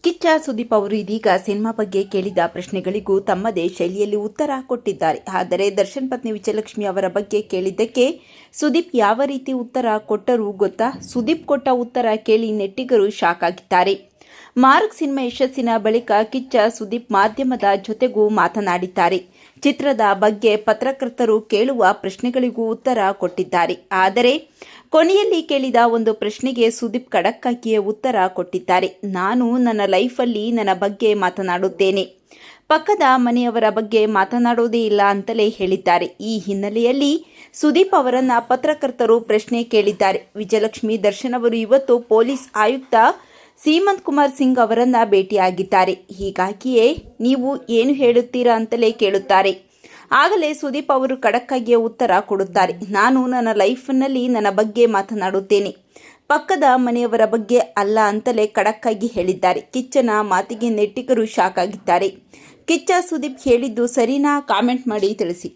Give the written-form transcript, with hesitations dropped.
ಕಿಚ್ಚ ಸುದೀಪ್ ಅವರು ಇದೀಗ ಸಿನಿಮಾ ಬಗ್ಗೆ ಕೇಳಿದ ಪ್ರಶ್ನೆಗಳಿಗೂ ತಮ್ಮದೇ ಶೈಲಿಯಲ್ಲಿ ಉತ್ತರ ಕೊಟ್ಟಿದ್ದಾರೆ. ಆದರೆ ದರ್ಶನ್ ಪತ್ನಿ ವಿಜಯಲಕ್ಷ್ಮಿ ಅವರ ಬಗ್ಗೆ ಕೇಳಿದ್ದಕ್ಕೆ ಸುದೀಪ್ ಯಾವ ರೀತಿ ಉತ್ತರ ಕೊಟ್ಟರು ಗೊತ್ತಾ? ಸುದೀಪ್ ಕೊಟ್ಟ ಉತ್ತರ ಕೇಳಿ ನೆಟ್ಟಿಗರು ಶಾಕ್ ಆಗಿದ್ದಾರೆ. ಮಾರ್ಕ್ ಸಿನಿಮಾ ಯಶಸ್ಸಿನ ಬಳಿಕ ಕಿಚ್ಚ ಸುದೀಪ್ ಮಾಧ್ಯಮದ ಜೊತೆಗೂ ಮಾತನಾಡಿದ್ದಾರೆ. ಚಿತ್ರದ ಬಗ್ಗೆ ಪತ್ರಕರ್ತರು ಕೇಳುವ ಪ್ರಶ್ನೆಗಳಿಗೂ ಉತ್ತರ ಕೊಟ್ಟಿದ್ದಾರೆ. ಆದರೆ ಕೊನೆಯಲ್ಲಿ ಕೇಳಿದ ಒಂದು ಪ್ರಶ್ನೆಗೆ ಸುದೀಪ್ ಖಡಕ್ಕಾಗಿಯೇ ಉತ್ತರ ಕೊಟ್ಟಿದ್ದಾರೆ. ನಾನು ನನ್ನ ಲೈಫಲ್ಲಿ ನನ್ನ ಬಗ್ಗೆ ಮಾತನಾಡುತ್ತೇನೆ, ಪಕ್ಕದ ಮನೆಯವರ ಬಗ್ಗೆ ಮಾತನಾಡೋದೇ ಇಲ್ಲ ಅಂತಲೇ ಹೇಳಿದ್ದಾರೆ. ಈ ಹಿನ್ನೆಲೆಯಲ್ಲಿ ಸುದೀಪ್ ಅವರನ್ನ ಪತ್ರಕರ್ತರು ಪ್ರಶ್ನೆ ಕೇಳಿದ್ದಾರೆ. ವಿಜಯಲಕ್ಷ್ಮಿ ದರ್ಶನ್ ಅವರು ಇವತ್ತು ಪೊಲೀಸ್ ಆಯುಕ್ತ ಸೀಮಂತ್ ಕುಮಾರ್ ಸಿಂಗ್ ಅವರನ್ನ ಭೇಟಿಯಾಗಿದ್ದಾರೆ. ಹೀಗಾಗಿಯೇ ನೀವು ಏನು ಹೇಳುತ್ತೀರಾ ಅಂತಲೇ ಕೇಳುತ್ತಾರೆ. ಆಗಲೇ ಸುದೀಪ್ ಅವರು ಖಡಕ್ಕಾಗಿಯೇ ಉತ್ತರ ಕೊಡುತ್ತಾರೆ. ನಾನು ನನ್ನ ಲೈಫ್ನಲ್ಲಿ ನನ್ನ ಬಗ್ಗೆ ಮಾತನಾಡುತ್ತೇನೆ, ಪಕ್ಕದ ಮನೆಯವರ ಬಗ್ಗೆ ಅಲ್ಲ ಅಂತಲೇ ಖಡಕ್ಕಾಗಿ ಹೇಳಿದ್ದಾರೆ. ಕಿಚ್ಚನ ಮಾತಿಗೆ ನೆಟ್ಟಿಗರು ಶಾಕ್ ಆಗಿದ್ದಾರೆ. ಕಿಚ್ಚ ಸುದೀಪ್ ಹೇಳಿದ್ದು ಸರಿನಾ? ಕಾಮೆಂಟ್ ಮಾಡಿ ತಿಳಿಸಿ.